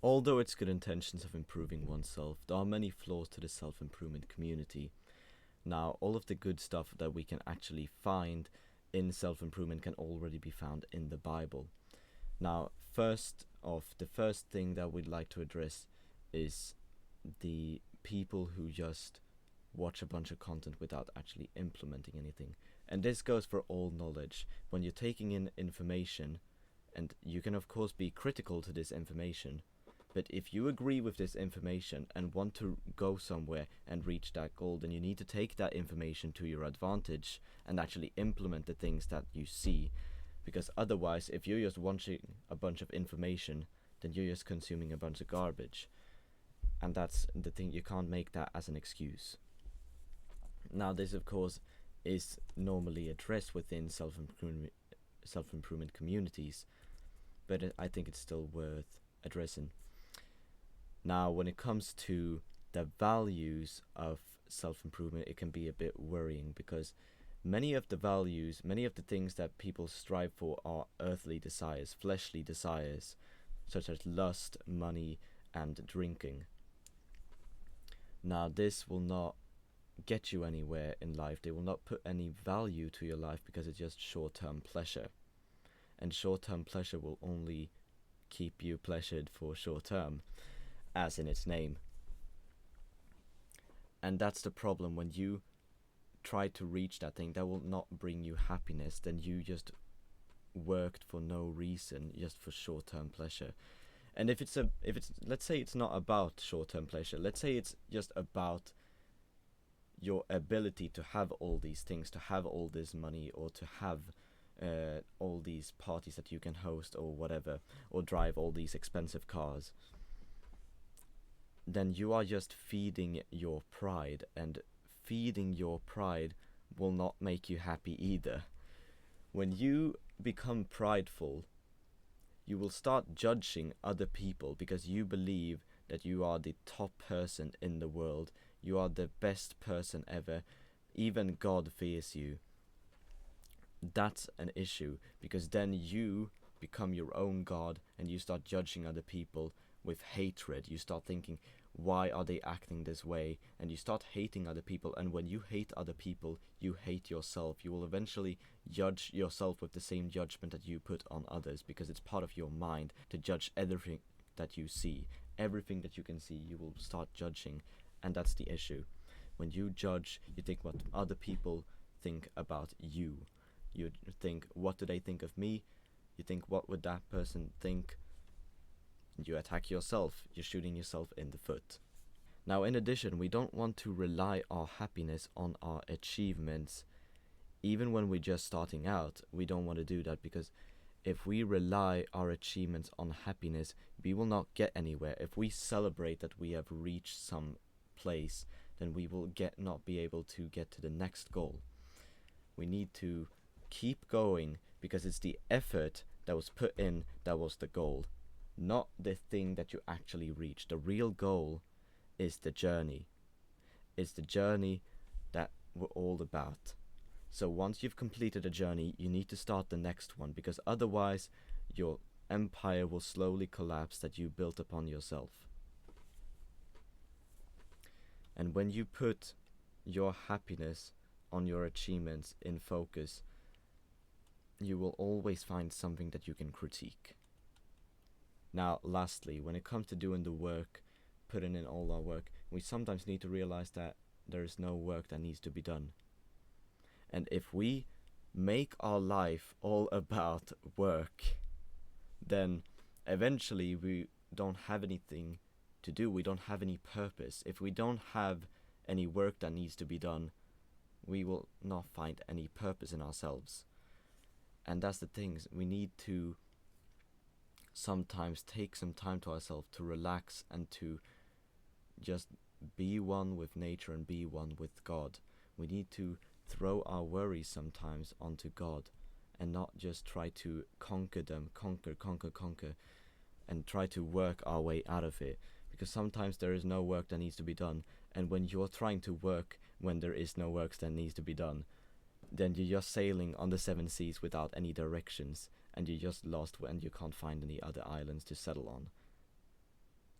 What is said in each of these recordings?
Although it's good intentions of improving oneself, there are many flaws to the self-improvement community. Now, all of the good stuff that we can actually find in self-improvement can already be found in the Bible. Now, first off, the first thing that we'd like to address is the people who just watch a bunch of content without actually implementing anything. And this goes for all knowledge. When you're taking in information, and you can of course be critical to this information, but if you agree with this information and want to go somewhere and reach that goal, then you need to take that information to your advantage and actually implement the things that you see. Because otherwise, if you're just watching a bunch of information, then you're just consuming a bunch of garbage. And that's the thing, you can't make that as an excuse. Now, this of course is normally addressed within self-improvement communities, but I think it's still worth addressing. Now, when it comes to the values of self-improvement, it can be a bit worrying, because many of the values, many of the things that people strive for are earthly desires, fleshly desires, such as lust, money, and drinking. Now, this will not get you anywhere in life. They will not put any value to your life, because it's just short-term pleasure. And short-term pleasure will only keep you pleasured for short-term, as in its name. And that's the problem. When you try to reach that thing, that will not bring you happiness. Then you just worked for no reason, just for short-term pleasure. And if it's let's say it's not about short-term pleasure, let's say it's just about your ability to have all these things, to have all this money, or to have all these parties that you can host or whatever, or drive all these expensive cars, then you are just feeding your pride, and feeding your pride will not make you happy either. When you become prideful, you will start judging other people because you believe that you are the top person in the world, you are the best person ever, even God fears you. That's an issue, because then you become your own God and you start judging other people with hatred. You start thinking, why are they acting this way? And you start hating other people, and when you hate other people, you hate yourself. You will eventually judge yourself with the same judgment that you put on others, because it's part of your mind to judge everything that you see. Everything that you can see, you will start judging, and that's the issue. When you judge, you think what other people think about you. You think, what do they think of me? You think, what would that person think? You attack yourself. You're shooting yourself in the foot. Now, in addition, we don't want to rely our happiness on our achievements. Even when we're just starting out, we don't want to do that, because if we rely our achievements on happiness, we will not get anywhere. If we celebrate that we have reached some place, then we will not be able to get to the next goal. We need to keep going, because it's the effort that was put in that was the goal, not the thing that you actually reach. The real goal is the journey. It's the journey that we're all about. So once you've completed a journey, you need to start the next one, because otherwise your empire will slowly collapse that you built upon yourself. And when you put your happiness on your achievements in focus, you will always find something that you can critique. Now, lastly, when it comes to doing the work, putting in all our work, we sometimes need to realize that there is no work that needs to be done. And if we make our life all about work, then eventually we don't have anything to do. We don't have any purpose. If we don't have any work that needs to be done, we will not find any purpose in ourselves. And that's the thing. We need to sometimes take some time to ourselves to relax and to just be one with nature and be one with God. We need to throw our worries sometimes onto God and not just try to conquer them, conquer, and try to work our way out of it. Because sometimes there is no work that needs to be done, and when you're trying to work when there is no work that needs to be done, then you're just sailing on the seven seas without any directions, and you're just lost and you can't find any other islands to settle on.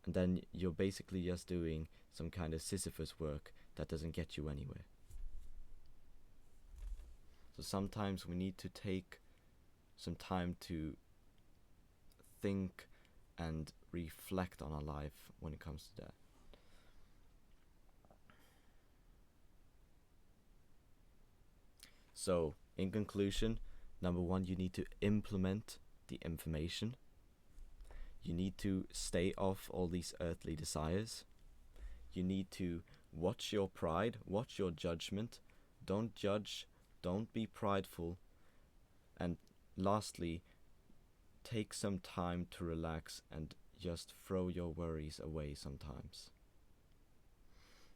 And then you're basically just doing some kind of Sisyphus work that doesn't get you anywhere. So sometimes we need to take some time to think and reflect on our life when it comes to that. So, in conclusion, number one, you need to implement the information. You need to stay off all these earthly desires. You need to watch your pride, watch your judgment. Don't judge, don't be prideful. And lastly, take some time to relax and just throw your worries away sometimes.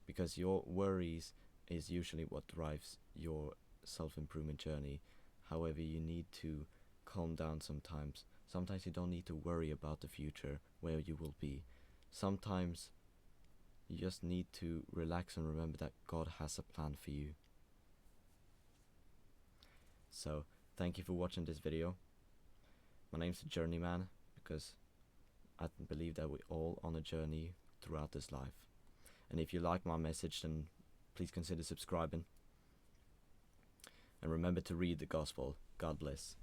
Because your worries is usually what drives your self-improvement journey. However, you need to calm down sometimes. Sometimes you don't need to worry about the future, where you will be. Sometimes you just need to relax and remember that God has a plan for you. So, thank you for watching this video. My name's Journeyman, because I believe that we're all on a journey throughout this life. And if you like my message, then please consider subscribing. And remember to read the gospel. God bless.